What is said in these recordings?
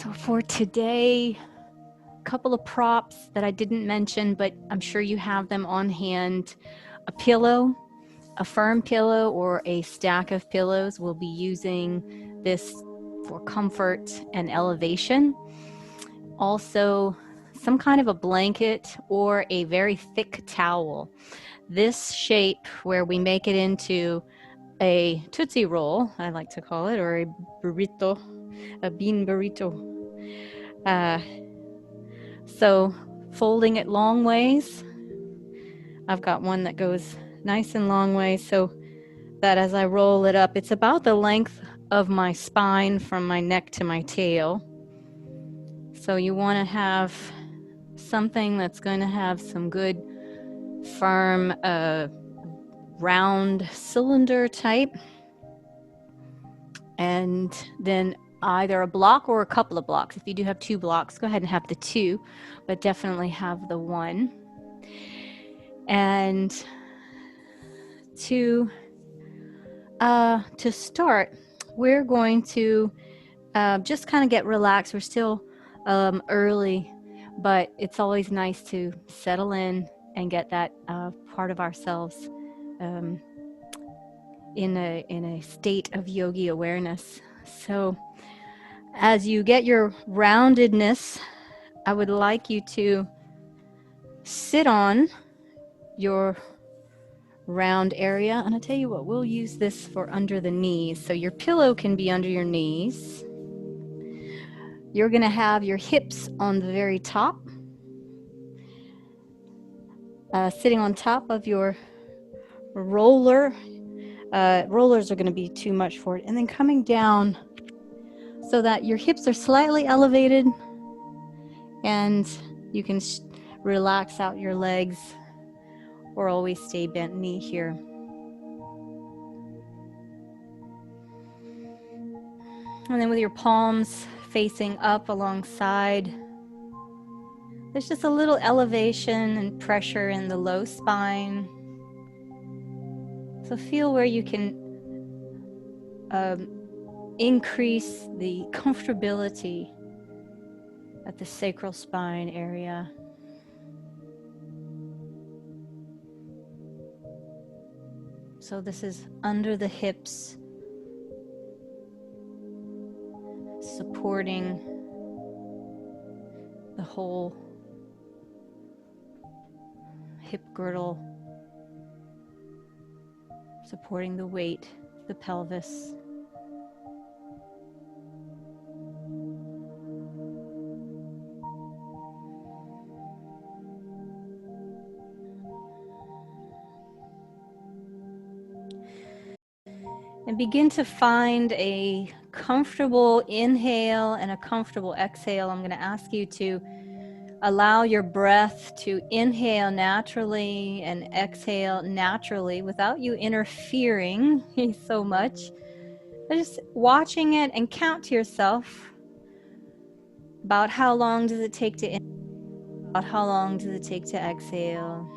So for today, a couple of props that I didn't mention, but I'm sure you have them on hand. A pillow, a firm pillow or a stack of pillows. We'll be using this for comfort and elevation. Also, some kind of a blanket or a very thick towel. This shape where we make it into a Tootsie Roll, I like to call it, or a burrito, a bean burrito. So folding it long ways. I've got one that goes nice and long ways so that as I roll it up, it's about the length of my spine from my neck to my tail. So you want to have something that's going to have some good firm round cylinder type, and then either a block or a couple of blocks. If you do have 2 blocks, go ahead and have the 2, but definitely have the 1. And to start, we're going to just kind of get relaxed. We're still early, but it's always nice to settle in and get that part of ourselves in a state of yogi awareness. So as you get your roundedness, I would like you to sit on your round area. And I'll tell you what, we'll use this for under the knees. So your pillow can be under your knees. You're going to have your hips on the very top, sitting on top of your roller. Rollers are going to be too much for it. And then coming down so that your hips are slightly elevated and you can relax out your legs or always stay bent knee here. And then with your palms facing up alongside, there's just a little elevation and pressure in the low spine. So feel where you can increase the comfortability at the sacral spine area. So this is under the hips, supporting the whole hip girdle, supporting the weight, the pelvis. And begin to find a comfortable inhale and a comfortable exhale. I'm going to ask you to allow your breath to inhale naturally and exhale naturally without you interfering so much. Just watching it and count to yourself about how long does it take to inhale, about how long does it take to exhale.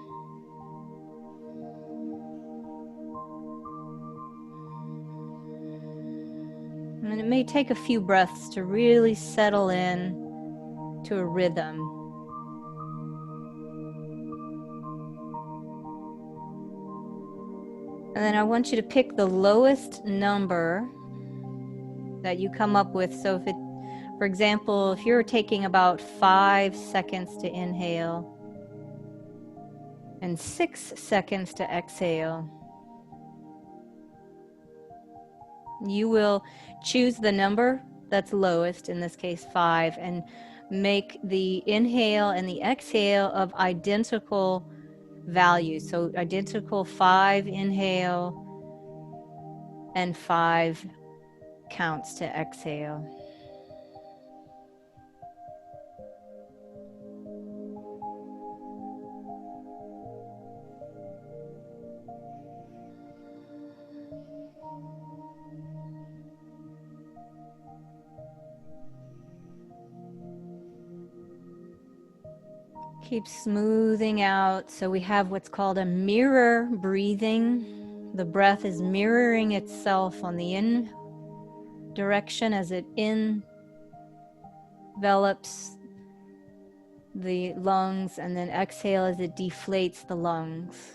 And it may take a few breaths to really settle in to a rhythm. And then I want you to pick the lowest number that you come up with. So if it, for example, if you're taking about 5 seconds to inhale and 6 seconds to exhale, you will choose the number that's lowest, in this case 5, and make the inhale and the exhale of identical values. So identical 5 inhale and 5 counts to exhale. Keep smoothing out. So we have what's called a mirror breathing. The breath is mirroring itself on the in direction as it in envelops the lungs, and then exhale as it deflates the lungs.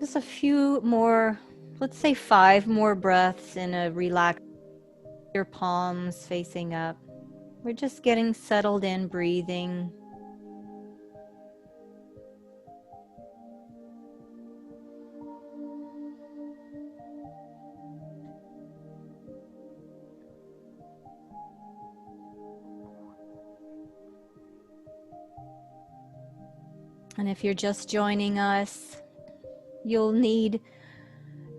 Just a few more, let's say 5 more breaths in a relaxed, your palms facing up. We're just getting settled in, breathing. And if you're just joining us, you'll need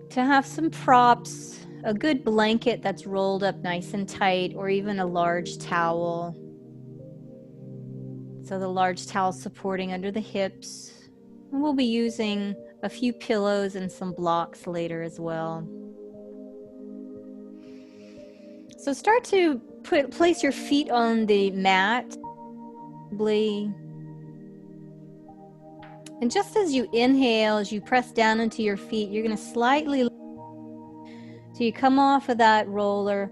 to have some props, a good blanket that's rolled up nice and tight, or even a large towel. So the large towel supporting under the hips. And we'll be using a few pillows and some blocks later as well. So start to place your feet on the mat. And just as you inhale, as you press down into your feet, you're going to slightly, so you come off of that roller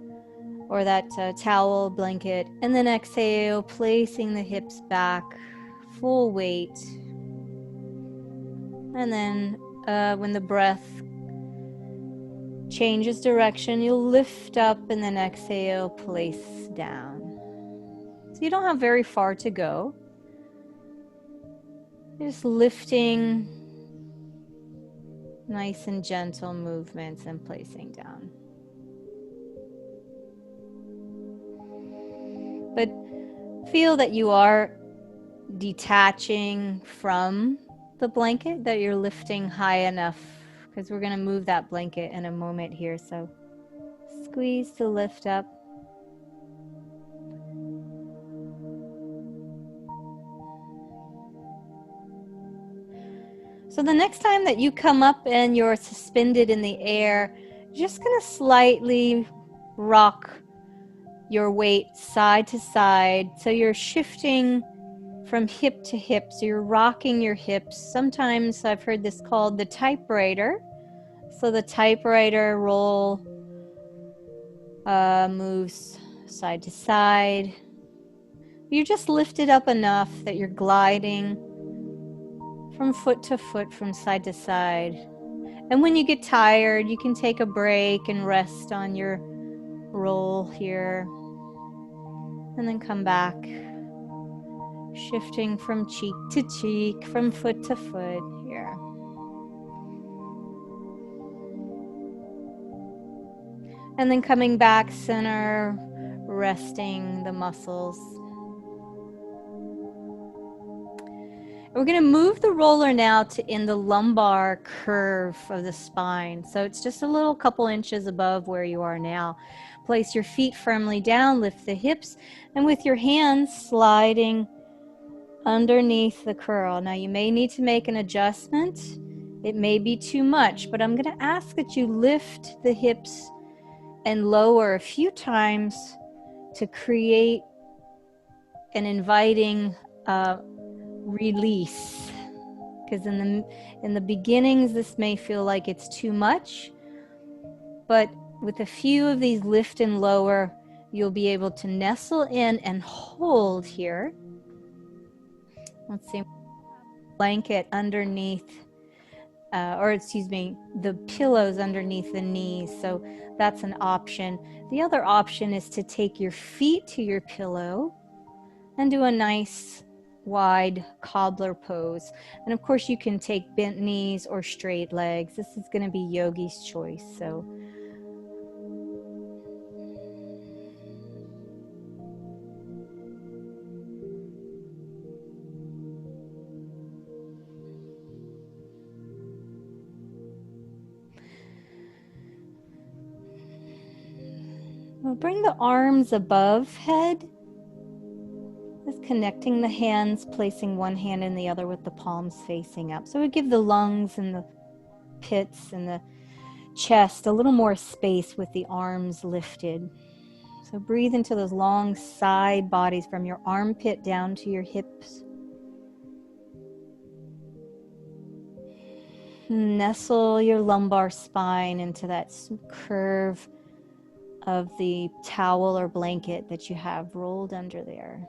or that towel blanket, and then exhale, placing the hips back, full weight. And then when the breath changes direction, you'll lift up and then exhale, place down. So you don't have very far to go. Just lifting, nice and gentle movements, and placing down. But feel that you are detaching from the blanket, that you're lifting high enough, because we're going to move that blanket in a moment here. So squeeze to lift up. So the next time that you come up and you're suspended in the air, you're just going to slightly rock your weight side to side. So you're shifting from hip to hip. So you're rocking your hips. Sometimes I've heard this called the typewriter. So the typewriter roll moves side to side. You're just lifted up enough that you're gliding from foot to foot, from side to side. And when you get tired, you can take a break and rest on your roll here. And then come back, shifting from cheek to cheek, from foot to foot here. And then coming back center, resting the muscles. We're going to move the roller now to in the lumbar curve of the spine. So it's just a little couple inches above where you are now. Place your feet firmly down, lift the hips, and with your hands sliding underneath the curl. Now you may need to make an adjustment. It may be too much, but I'm going to ask that you lift the hips and lower a few times to create an inviting release, because in the beginnings this may feel like it's too much, but with a few of these lift and lower, you'll be able to nestle in and hold here. Let's see, blanket underneath the pillows underneath the knees, so that's an option. The other option is to take your feet to your pillow and do a nice wide cobbler pose. And of course you can take bent knees or straight legs. This is going to be yogi's choice. So We'll bring the arms above head. Just connecting the hands, placing one hand in the other with the palms facing up. So we give the lungs and the pits and the chest a little more space with the arms lifted. So breathe into those long side bodies from your armpit down to your hips. Nestle your lumbar spine into that curve of the towel or blanket that you have rolled under there.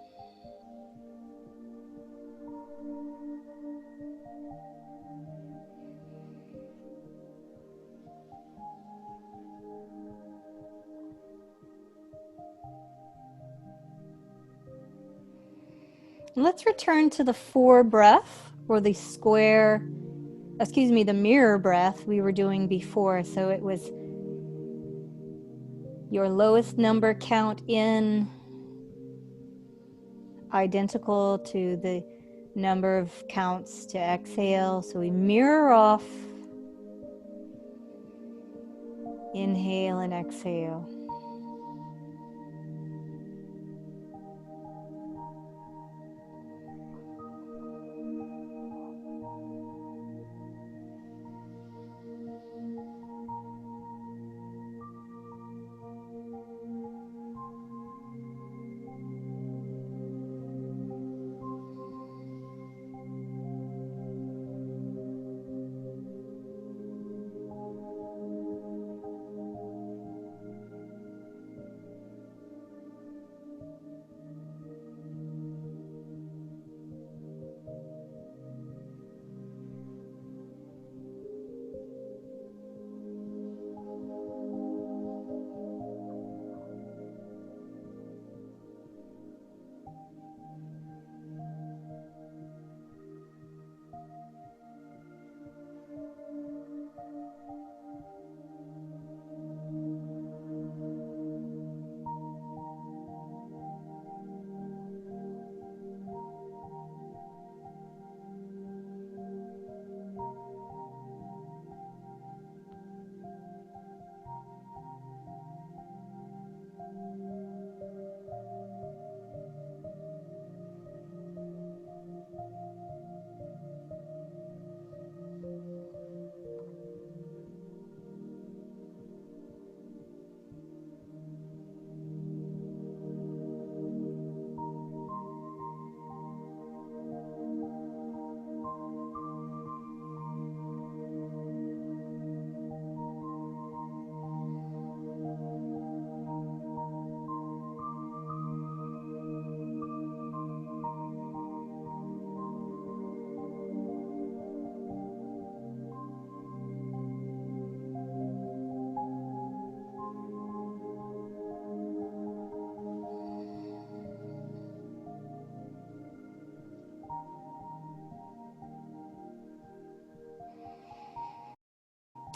Let's return to the four breath, or the the mirror breath we were doing before. So it was your lowest number count in, identical to the number of counts to exhale. So we mirror off, inhale and exhale.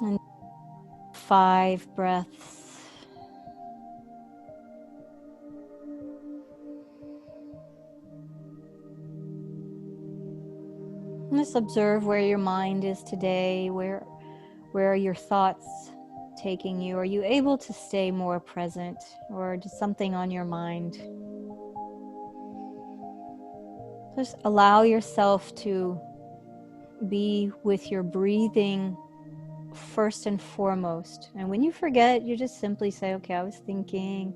And 5 breaths. And just observe where your mind is today. Where are your thoughts taking you? Are you able to stay more present, or just something on your mind? Just allow yourself to be with your breathing first and foremost. And when you forget, you just simply say, okay, I was thinking,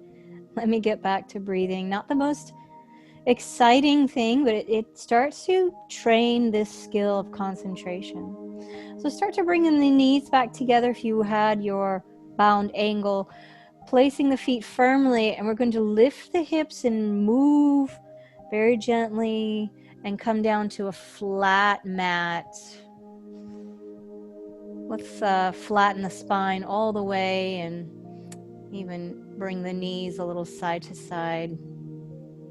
let me get back to breathing. Not the most exciting thing, but it starts to train this skill of concentration. So start to bring in the knees back together if you had your bound angle, placing the feet firmly, and we're going to lift the hips and move very gently and come down to a flat mat. Let's flatten the spine all the way and even bring the knees a little side to side.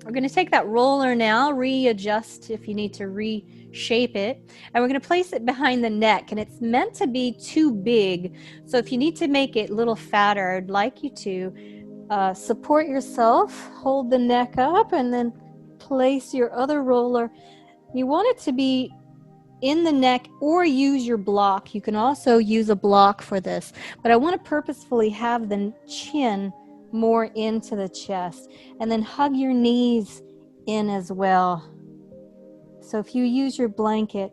We're going to take that roller now, readjust if you need to reshape it, and we're going to place it behind the neck, and it's meant to be too big. So if you need to make it a little fatter, I'd like you to support yourself, hold the neck up, and then place your other roller. You want it to be in the neck, or use your block. You can also use a block for this, but I want to purposefully have the chin more into the chest. And then hug your knees in as well. So if you use your blanket,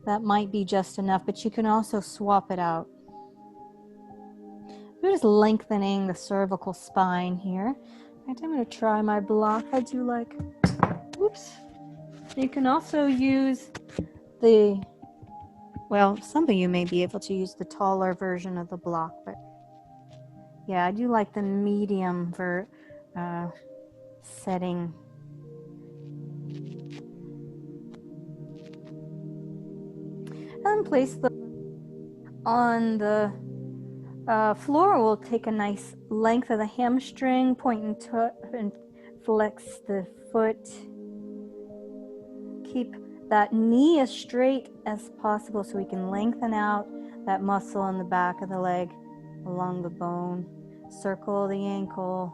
that might be just enough, but you can also swap it out. We're just lengthening the cervical spine here. Right, I'm going to try my block. I do like, whoops. You can also use the, well, some of you may be able to use the taller version of the block, but yeah, I do like the medium setting. And place the on the floor. We'll take a nice length of the hamstring, point and flex the foot. Keep that knee as straight as possible so we can lengthen out that muscle in the back of the leg along the bone. Circle the ankle.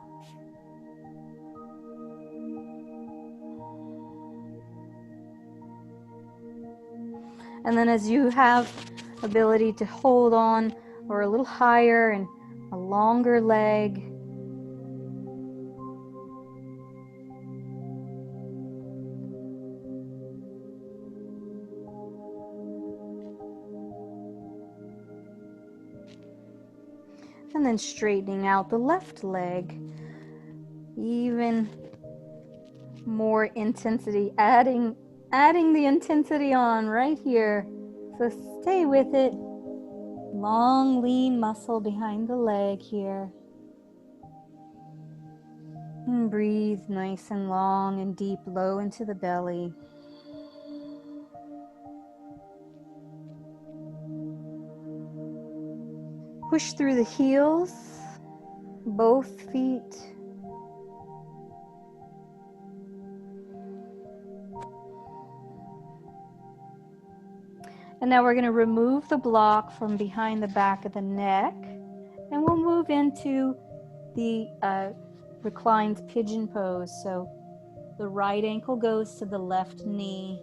And then as you have ability to hold on or a little higher and a longer leg, and then straightening out the left leg, even more intensity, adding the intensity on right here. So stay with it. Long, lean muscle behind the leg here. And breathe nice and long and deep, low into the belly. Push through the heels, both feet. And now we're going to remove the block from behind the back of the neck, and we'll move into the reclined pigeon pose. So the right ankle goes to the left knee,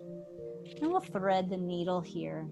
and we'll thread the needle here.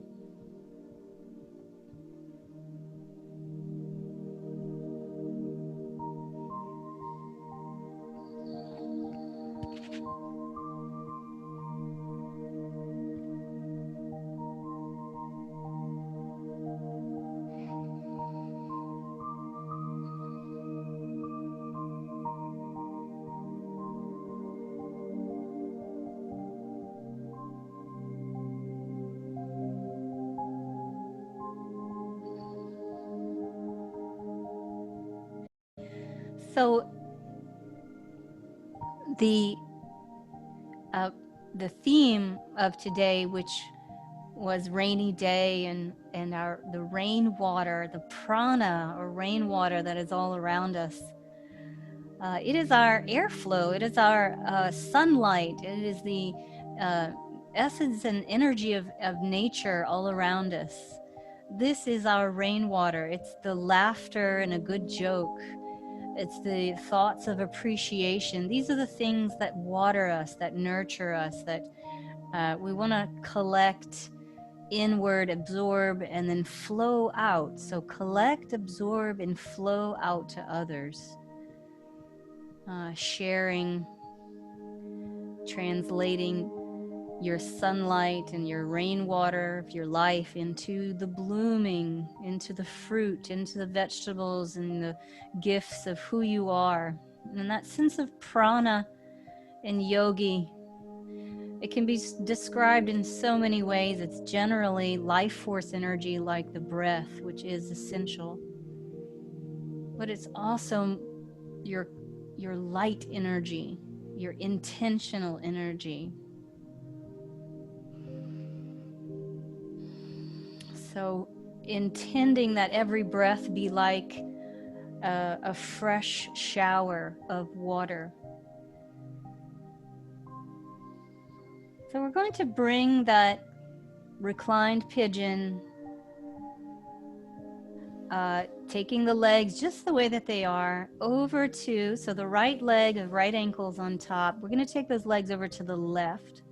So the theme of today, which was rainy day, and the rainwater, the prana or rainwater that is all around us. It is our airflow. It is our sunlight. It is the essence and energy of nature all around us. This is our rainwater. It's the laughter and a good joke. It's the thoughts of appreciation. These are the things that water us, that nurture us, that we want to collect inward, absorb, and then flow out. So collect, absorb, and flow out to others. Sharing, translating your sunlight and your rainwater of your life into the blooming, into the fruit, into the vegetables, and the gifts of who you are. And that sense of prana in yogi, it can be described in so many ways. It's generally life force energy like the breath, which is essential. But it's also your light energy, your intentional energy. So intending that every breath be like a fresh shower of water. So we're going to bring that reclined pigeon, taking the legs just the way that they are, over to, so the right leg, the right ankle's on top. We're going to take those legs over to the left.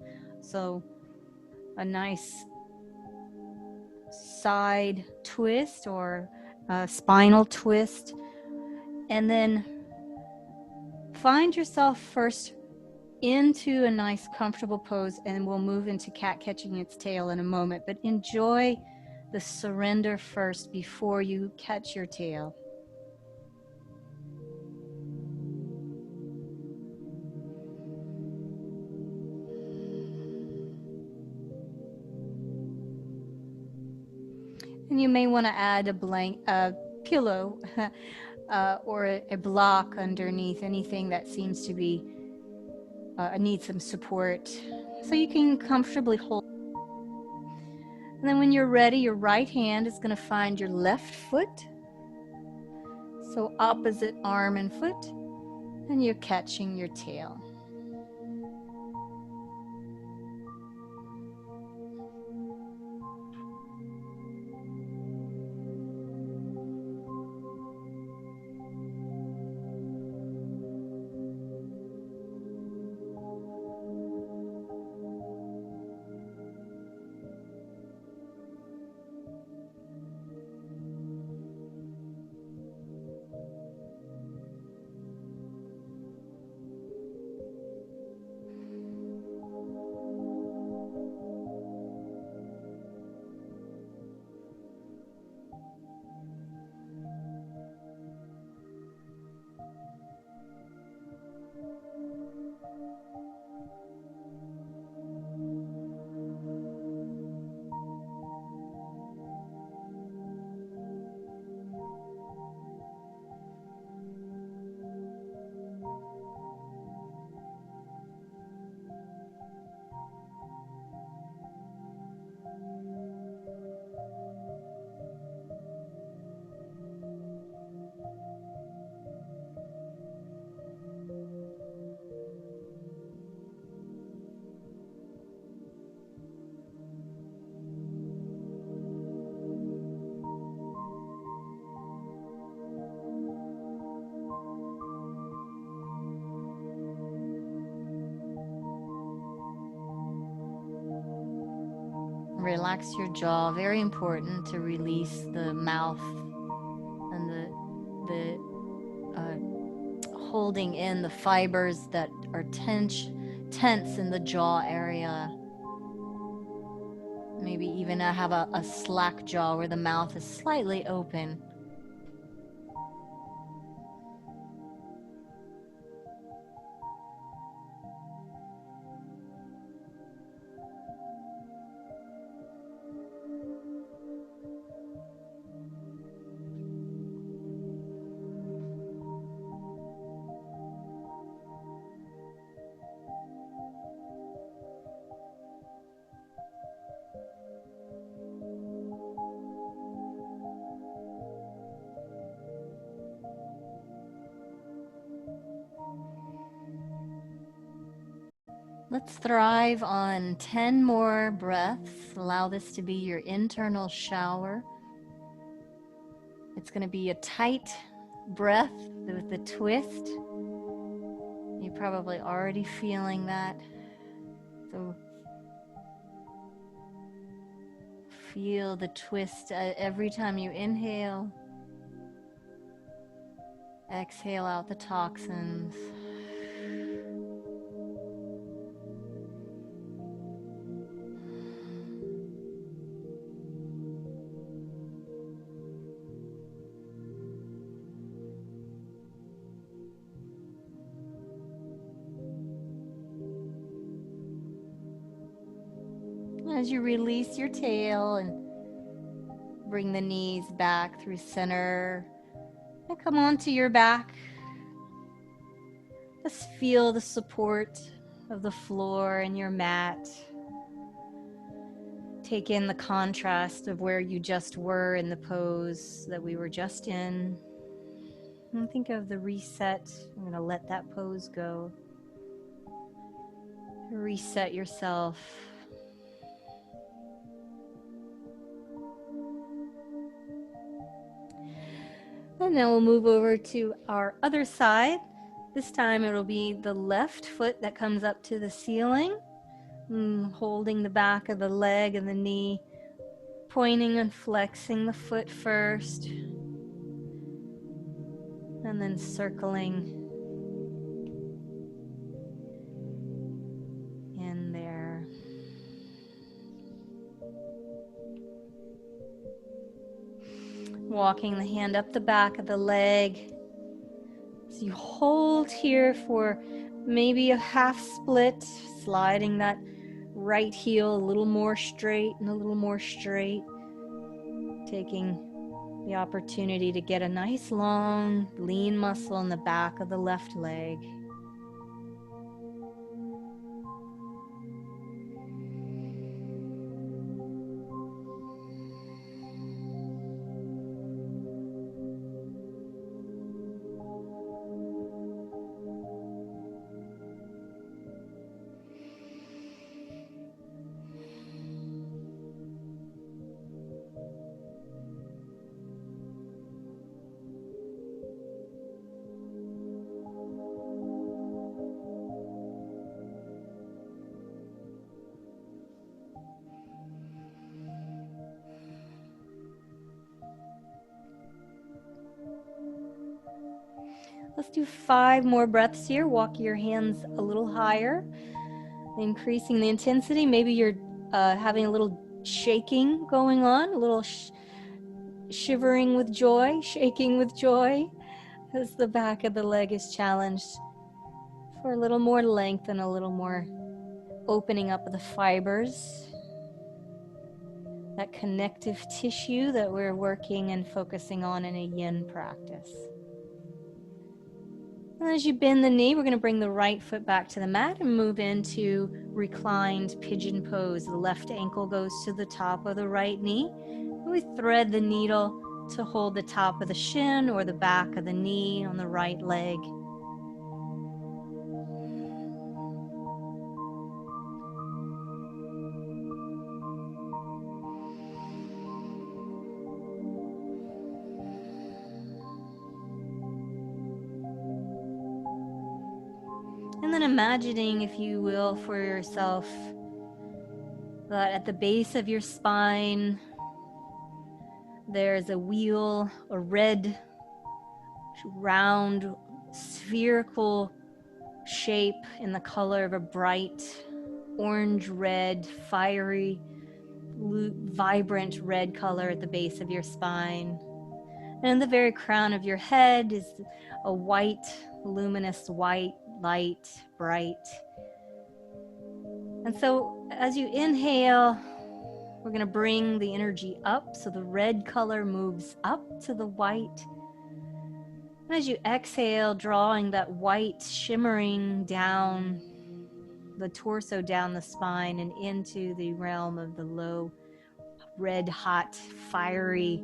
So a nice side twist or spinal twist. And then find yourself first into a nice comfortable pose, and we'll move into cat catching its tail in a moment, but enjoy the surrender first before you catch your tail. And you may want to add a pillow or a block underneath anything that seems to be need some support, so you can comfortably hold. And then when you're ready, your right hand is going to find your left foot, so opposite arm and foot, and you're catching your tail. Relax your jaw. Very important to release the mouth and the holding in the fibers that are tense in the jaw area. Maybe even have a slack jaw where the mouth is slightly open. Let's thrive on 10 more breaths. Allow this to be your internal shower. It's going to be a tight breath with the twist. You're probably already feeling that. So feel the twist every time you inhale. Exhale out the toxins. As you release your tail and bring the knees back through center and come onto your back. Just feel the support of the floor and your mat. Take in the contrast of where you just were in the pose that we were just in. And think of the reset. I'm going to let that pose go. Reset yourself. And then we'll move over to our other side. This time it'll be the left foot that comes up to the ceiling, holding the back of the leg and the knee, pointing and flexing the foot first, and then circling Walking the hand up the back of the leg. So you hold here for maybe a half split, sliding that right heel a little more straight and a little more straight. Taking the opportunity to get a nice long lean muscle in the back of the left leg. Let's do 5 more breaths here. Walk your hands a little higher, increasing the intensity. Maybe you're having a little shaking going on, a little shivering with joy, shaking with joy, as the back of the leg is challenged for a little more length and a little more opening up of the fibers, that connective tissue that we're working and focusing on in a yin practice. And as you bend the knee, we're going to bring the right foot back to the mat and move into reclined pigeon pose. The left ankle goes to the top of the right knee. And we thread the needle to hold the top of the shin or the back of the knee on the right leg. And then imagining, if you will, for yourself, that at the base of your spine, there's a wheel, a red, round, spherical shape in the color of a bright orange-red, fiery, vibrant red color at the base of your spine. And in the very crown of your head is a white, luminous white light, bright. And so as you inhale, we're going to bring the energy up, so the red color moves up to the white. And as you exhale, drawing that white shimmering down the torso, down the spine, and into the realm of the low, red, hot, fiery,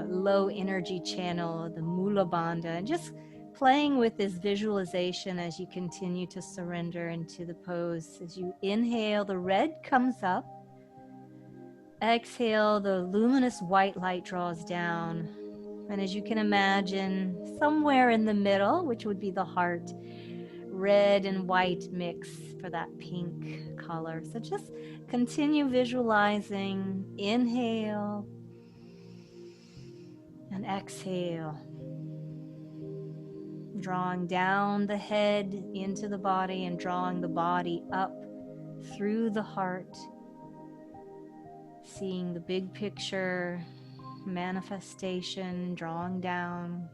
low energy channel, the Mula Bandha, and just playing with this visualization as you continue to surrender into the pose. As you inhale, the red comes up. Exhale, the luminous white light draws down. And as you can imagine, somewhere in the middle, which would be the heart, red and white mix for that pink color. So just continue visualizing. Inhale and exhale. Drawing down the head into the body and drawing the body up through the heart. Seeing the big picture, manifestation, drawing down.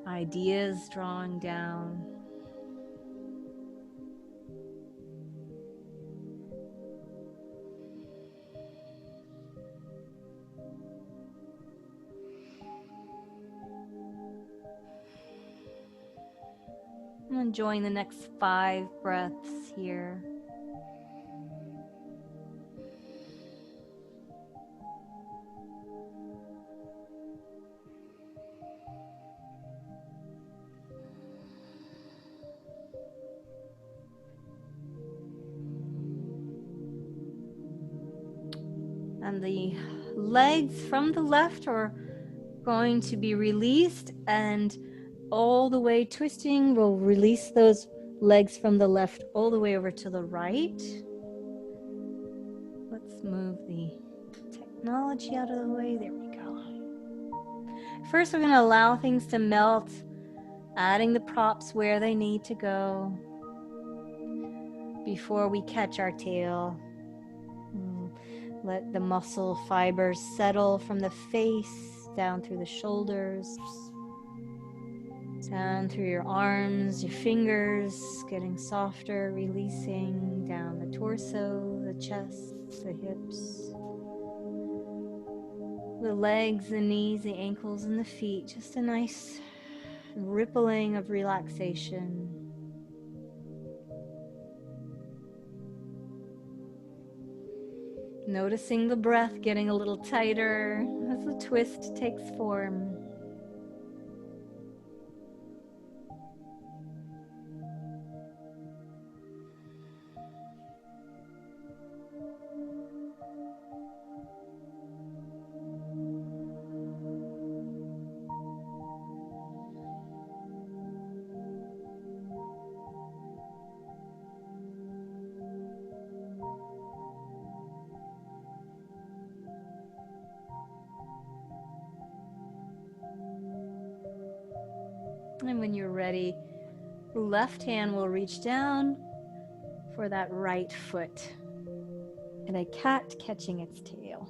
Ideas drawing down. I'm enjoying the next 5 breaths here. And the legs from the left are going to be released, and all the way twisting, we'll release those legs from the left all the way over to the right. Let's move the technology out of the way. There we go. First, we're going to allow things to melt, adding the props where they need to go. before we catch our tail. Let the muscle fibers settle from the face down through the shoulders, down through your arms, your fingers, getting softer, releasing down the torso, the chest, the hips, the legs, the knees, the ankles, and the feet. Just a nice rippling of relaxation. Noticing the breath getting a little tighter as the twist takes form. And when you're ready, the left hand will reach down for that right foot, and a cat catching its tail.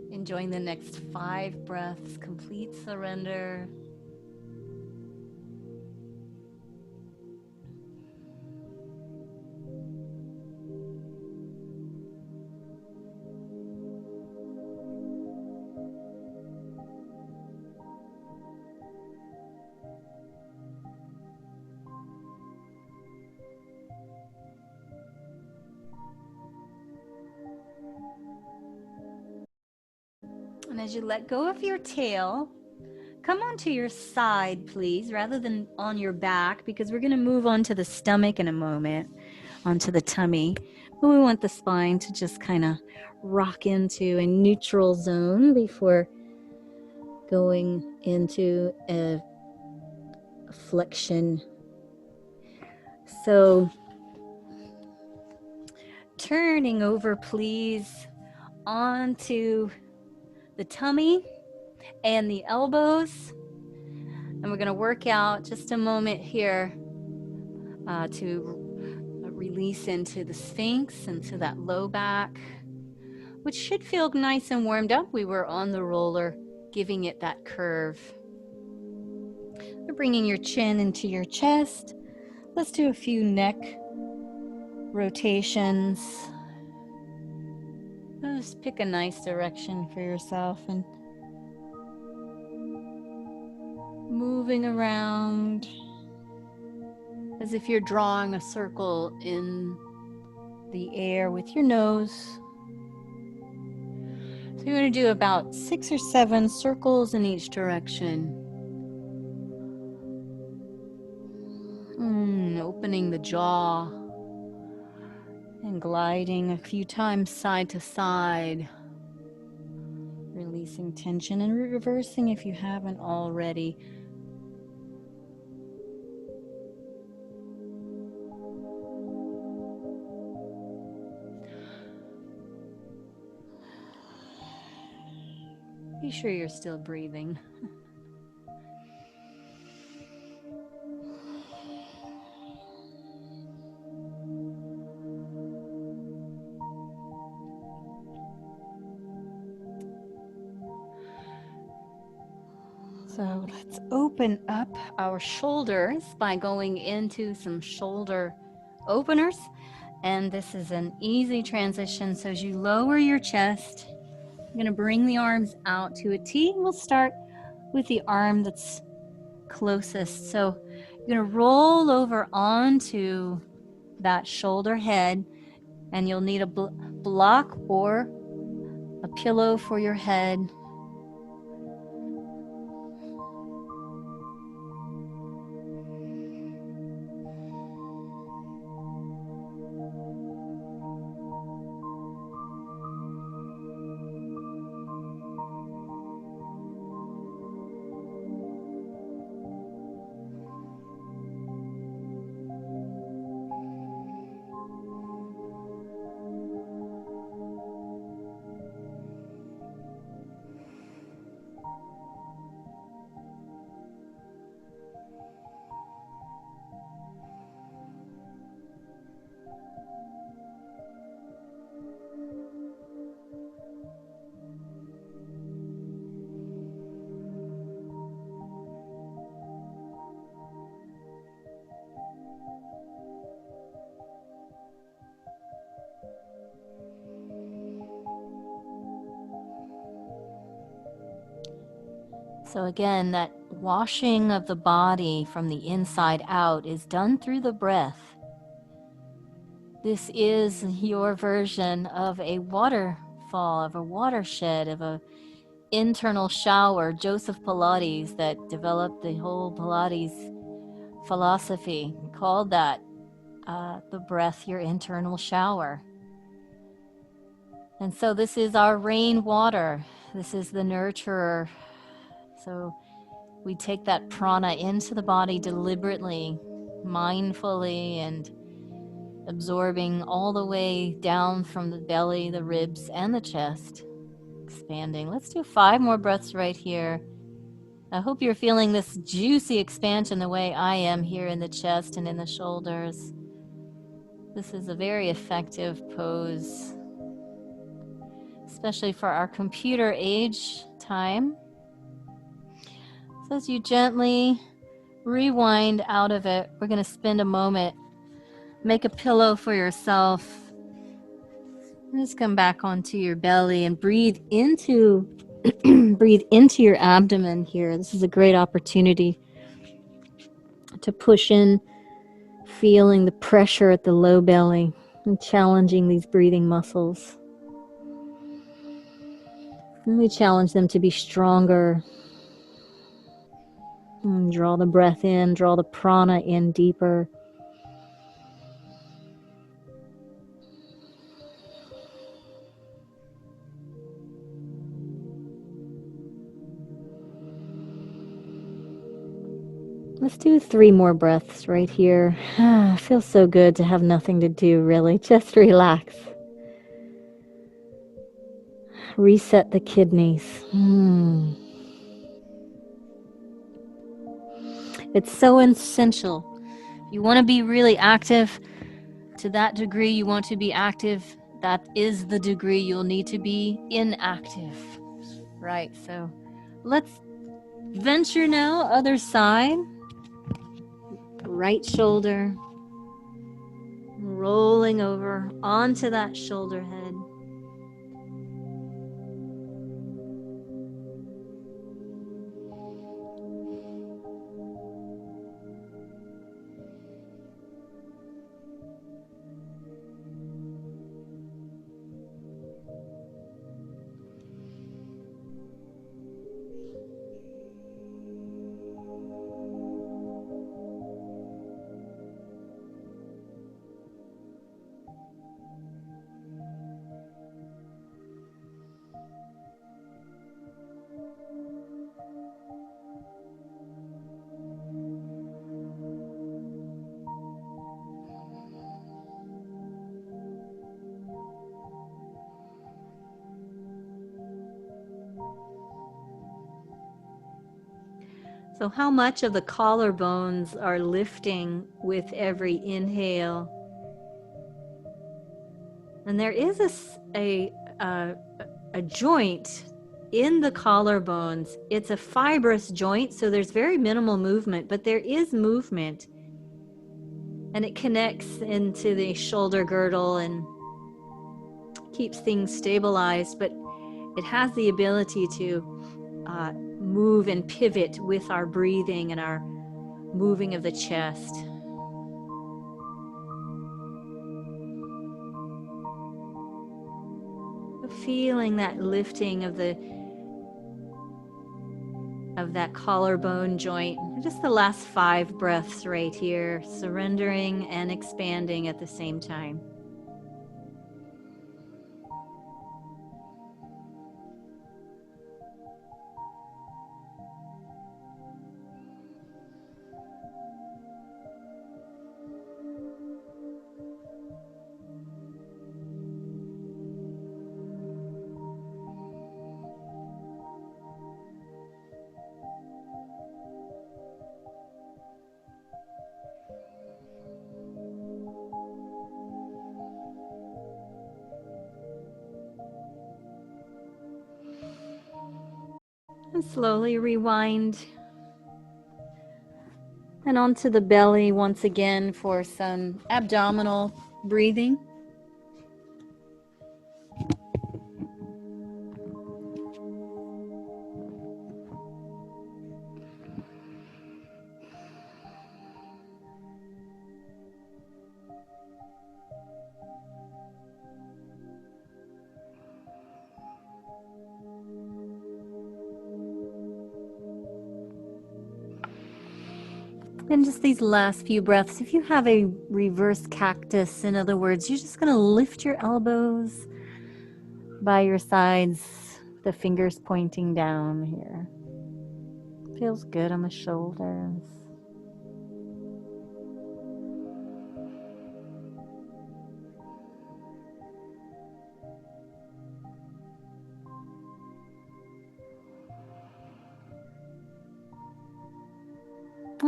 Enjoying the next 5 breaths, complete surrender. And as you let go of your tail, come onto your side, please, rather than on your back, because we're going to move on to the stomach in a moment, onto the tummy. But we want the spine to just kind of rock into a neutral zone before going into a flexion. So turning over, please, onto the tummy and the elbows. And we're going to work out just a moment here to release into the Sphinx, into that low back, which should feel nice and warmed up. We were on the roller, giving it that curve. You're bringing your chin into your chest. Let's do a few neck rotations. Just pick a nice direction for yourself and moving around as if you're drawing a circle in the air with your nose. So you're going to do about 6 or 7 circles in each direction. Opening the jaw and gliding a few times side to side. Releasing tension and reversing if you haven't already. Be sure you're still breathing. So let's open up our shoulders by going into some shoulder openers. And this is an easy transition. So as you lower your chest, you're going to bring the arms out to a T. We'll start with the arm that's closest. So you're going to roll over onto that shoulder head, and you'll need a block or a pillow for your head. So again, that washing of the body from the inside out is done through the breath. This is your version of a waterfall, of a watershed, of a internal shower. Joseph Pilates, that developed the whole Pilates philosophy, called that the breath your internal shower. And so this is our rainwater. This is the nurturer. So we take that prana into the body deliberately, mindfully, and absorbing all the way down from the belly, the ribs, and the chest, expanding. Let's do 5 more breaths right here. I hope you're feeling this juicy expansion the way I am here in the chest and in the shoulders. This is a very effective pose, especially for our computer age time. So as you gently rewind out of it, we're going to spend a moment, make a pillow for yourself, and just come back onto your belly and breathe into breathe into your abdomen here. This is a great opportunity to push in, feeling the pressure at the low belly and challenging these breathing muscles. And we challenge them to be stronger. And draw the breath in, draw the prana in deeper. Let's do 3 more breaths right here. Feels so good to have nothing to do, really. Just relax. Reset the kidneys. It's so essential. You want to be really active. To that degree you want to be active, that is the degree you'll need to be inactive. Right, so let's venture now, other side. Right shoulder, rolling over onto that shoulder head. So how much of the collarbones are lifting with every inhale? And there is a joint in the collarbones. It's a fibrous joint, so there's very minimal movement, but there is movement. And it connects into the shoulder girdle and keeps things stabilized, but it has the ability to move and pivot with our breathing and our moving of the chest. Feeling that lifting of that collarbone joint. Just the last 5 breaths right here, surrendering and expanding at the same time. And slowly rewind and onto the belly once again for some abdominal breathing. And just these last few breaths, if you have a reverse cactus, in other words, you're just going to lift your elbows by your sides, the fingers pointing down here. Feels good on the shoulders.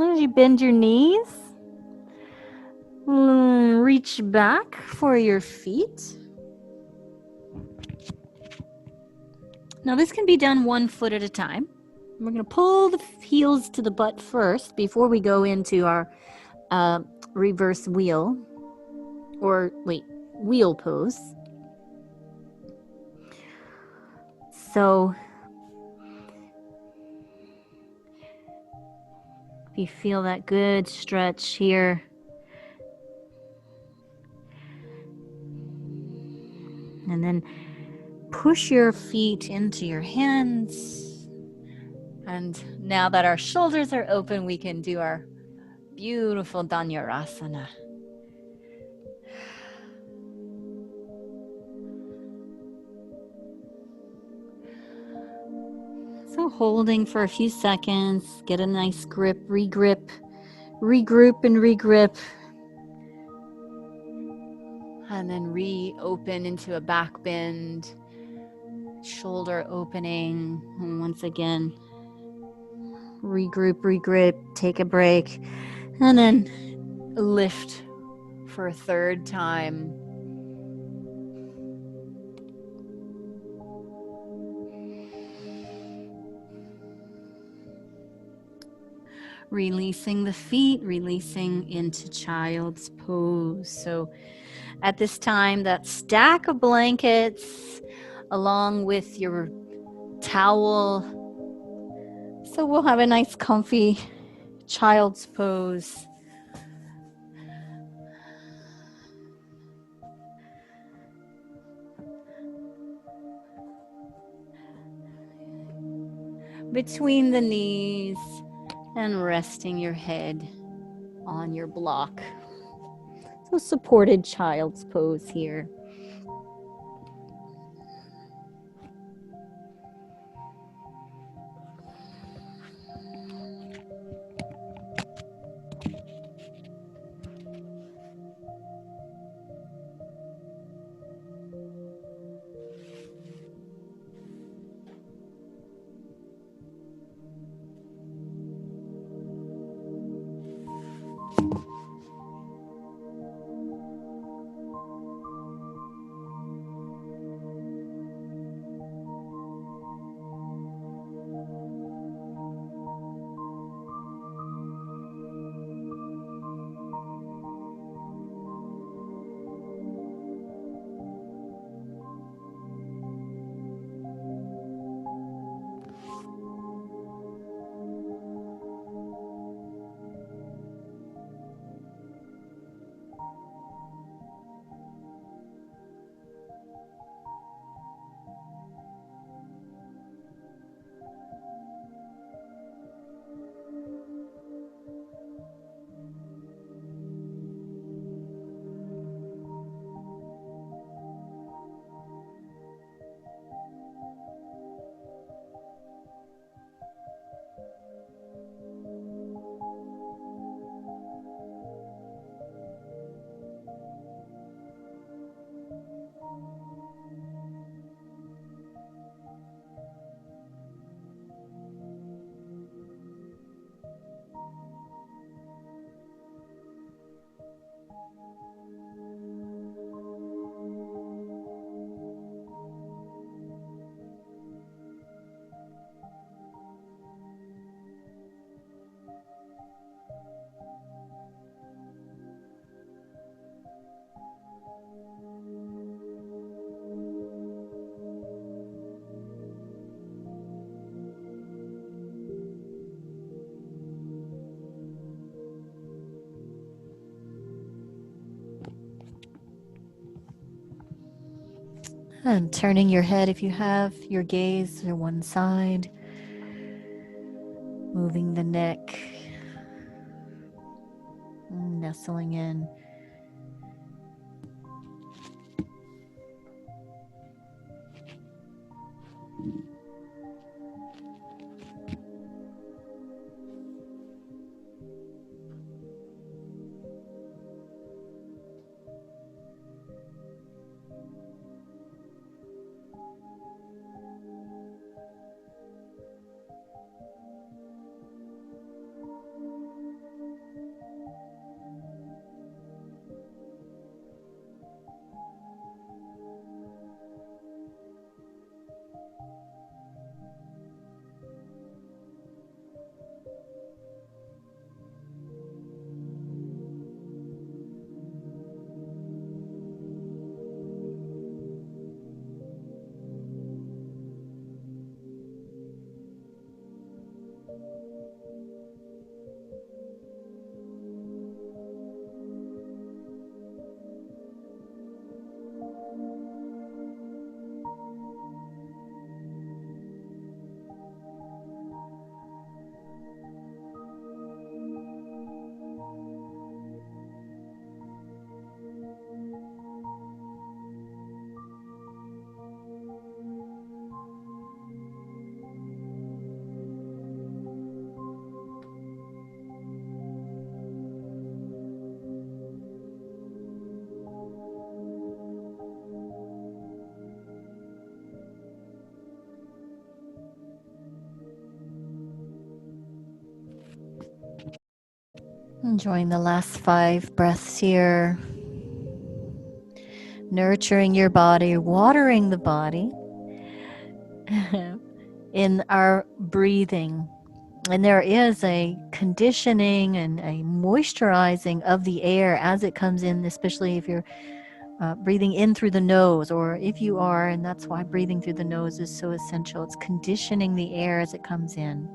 As you bend your knees, reach back for your feet. Now this can be done 1 foot at a time. We're going to pull the heels to the butt first before we go into our reverse wheel, wheel pose. So if you feel that good stretch here, and then push your feet into your hands. And now that our shoulders are open, we can do our beautiful Dhanurasana. So holding for a few seconds, get a nice grip, regroup and regrip. And then reopen into a back bend, shoulder opening. And once again, regroup, take a break, and then lift for a 3rd time. Releasing the feet, releasing into child's pose. So at this time, that stack of blankets along with your towel. So we'll have a nice comfy child's pose. Between the knees and resting your head on your block. So supported child's pose here. And turning your head if you have your gaze to one side, moving the neck, nestling in. Enjoying the last 5 breaths here. Nurturing your body, watering the body in our breathing. And there is a conditioning and a moisturizing of the air as it comes in, especially if you're breathing in through the nose, or if you are, and that's why breathing through the nose is so essential. It's conditioning the air as it comes in,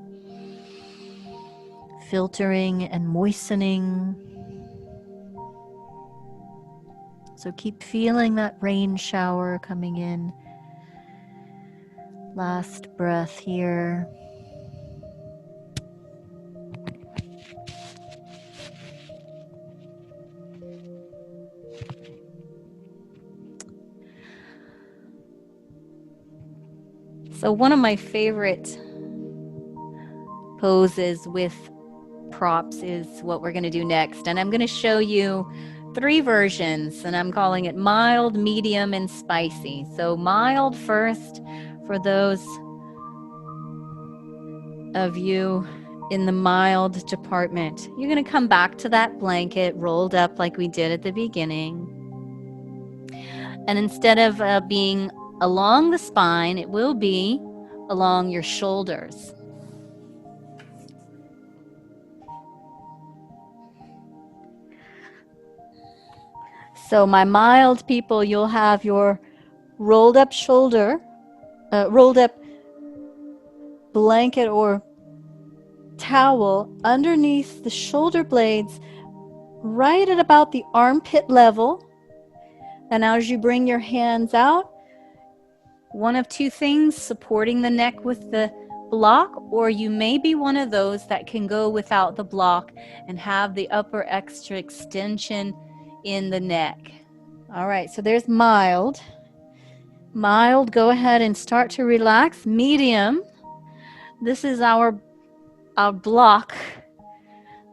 filtering and moistening. So keep feeling that rain shower coming in. Last breath here. So one of my favorite poses with props is what we're going to do next. And I'm going to show you 3 versions, and I'm calling it mild, medium, and spicy. So mild first for those of you in the mild department. You're going to come back to that blanket rolled up like we did at the beginning. And instead of being along the spine, it will be along your shoulders. So my mild people, you'll have your rolled up rolled up blanket or towel underneath the shoulder blades, right at about the armpit level. And as you bring your hands out, one of 2 things, supporting the neck with the block, or you may be one of those that can go without the block and have the upper extra extension in the neck. All right, so there's mild. Mild, go ahead and start to relax. Medium, this is our block.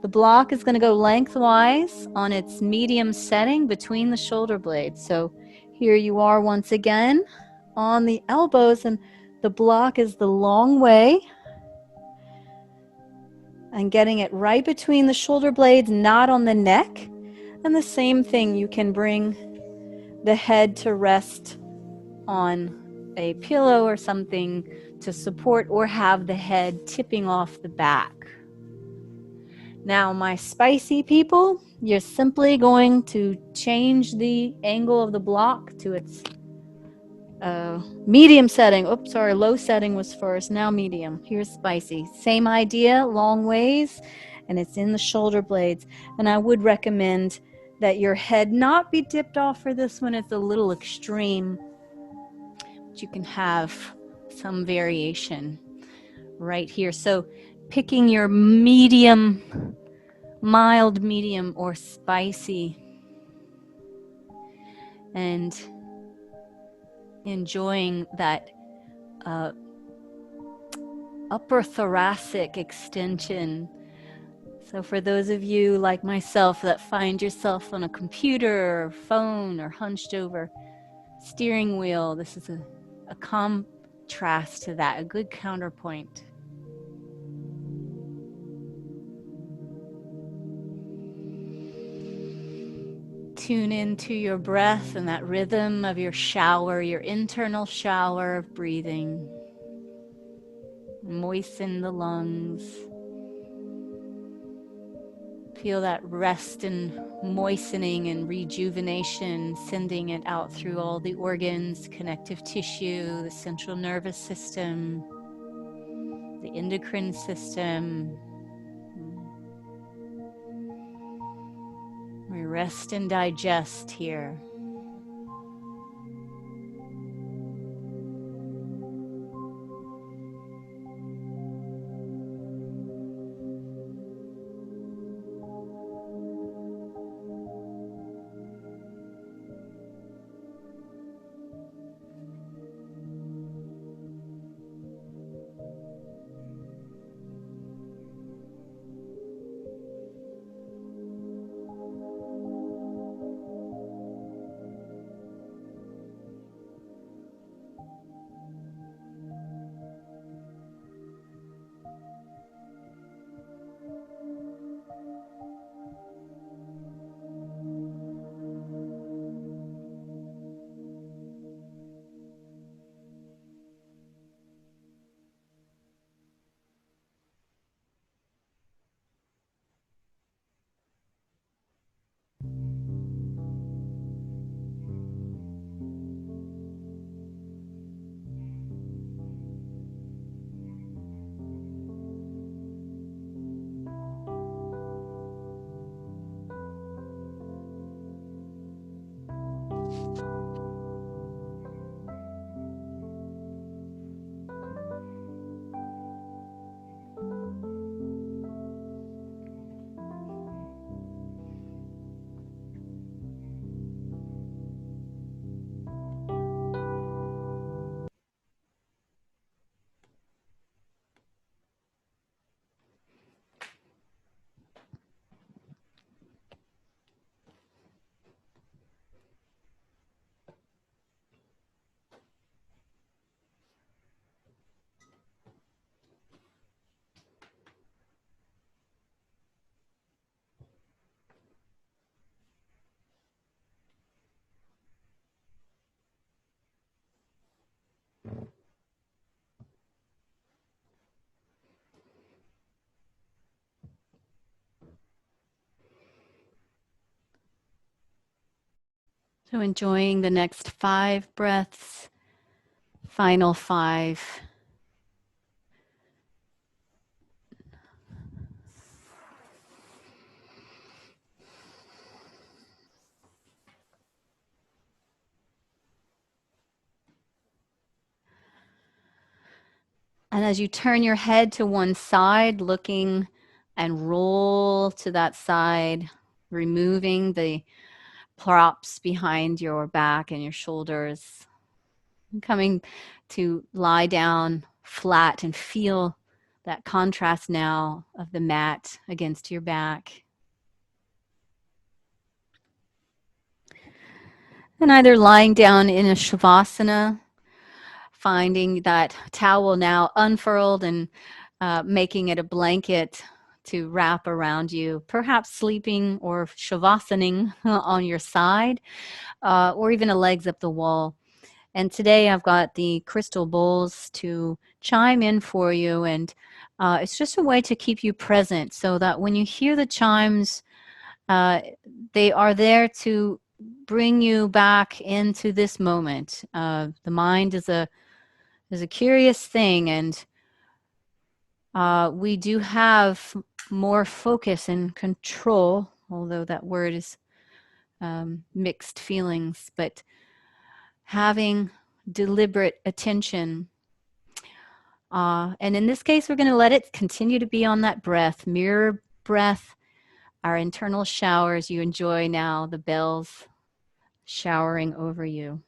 The block is going to go lengthwise on its medium setting between the shoulder blades. So here you are once again on the elbows, and the block is the long way. And getting it right between the shoulder blades, not on the neck. And the same thing, you can bring the head to rest on a pillow or something to support, or have the head tipping off the back. Now, my spicy people, you're simply going to change the angle of the block to its medium setting. Oops, sorry, low setting was first, now medium. Here's spicy. Same idea, long ways, and it's in the shoulder blades. And I would recommend that your head not be dipped off for this one. It's a little extreme. you can have some variation right here. So picking your medium, mild, medium, or spicy, and enjoying that upper thoracic extension. So for those of you like myself that find yourself on a computer or phone or hunched over steering wheel, this is a contrast to that, a good counterpoint. Tune into your breath and that rhythm of your shower, your internal shower of breathing. Moisten the lungs. Feel that rest and moistening and rejuvenation, sending it out through all the organs, connective tissue, the central nervous system, the endocrine system. We rest and digest here. So enjoying the next 5 breaths, final 5. And as you turn your head to one side, looking and roll to that side, removing the props behind your back and your shoulders, and coming to lie down flat and feel that contrast now of the mat against your back. And either lying down in a Svasana, finding that towel now unfurled and making it a blanket to wrap around you, perhaps sleeping or Shavasanaing on your side, or even a legs up the wall. And today I've got the crystal bowls to chime in for you, and it's just a way to keep you present so that when you hear the chimes, they are there to bring you back into this moment. The mind is a curious thing, and we do have more focus and control, although that word is mixed feelings, but having deliberate attention. And in this case, we're going to let it continue to be on that breath, mirror breath, our internal showers. You enjoy now the bells showering over you.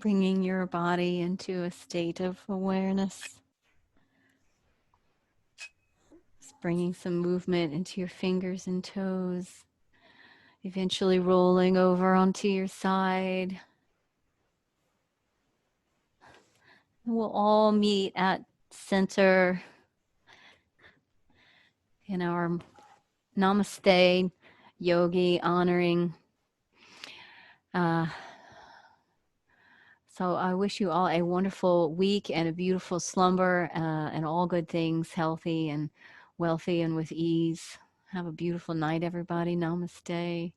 bringing your body into a state of awareness. Just bringing some movement into your fingers and toes, eventually rolling over onto your side. And we'll all meet at center in our Namaste yogi honoring. So I wish you all a wonderful week and a beautiful slumber and all good things, healthy and wealthy and with ease. Have a beautiful night, everybody. Namaste.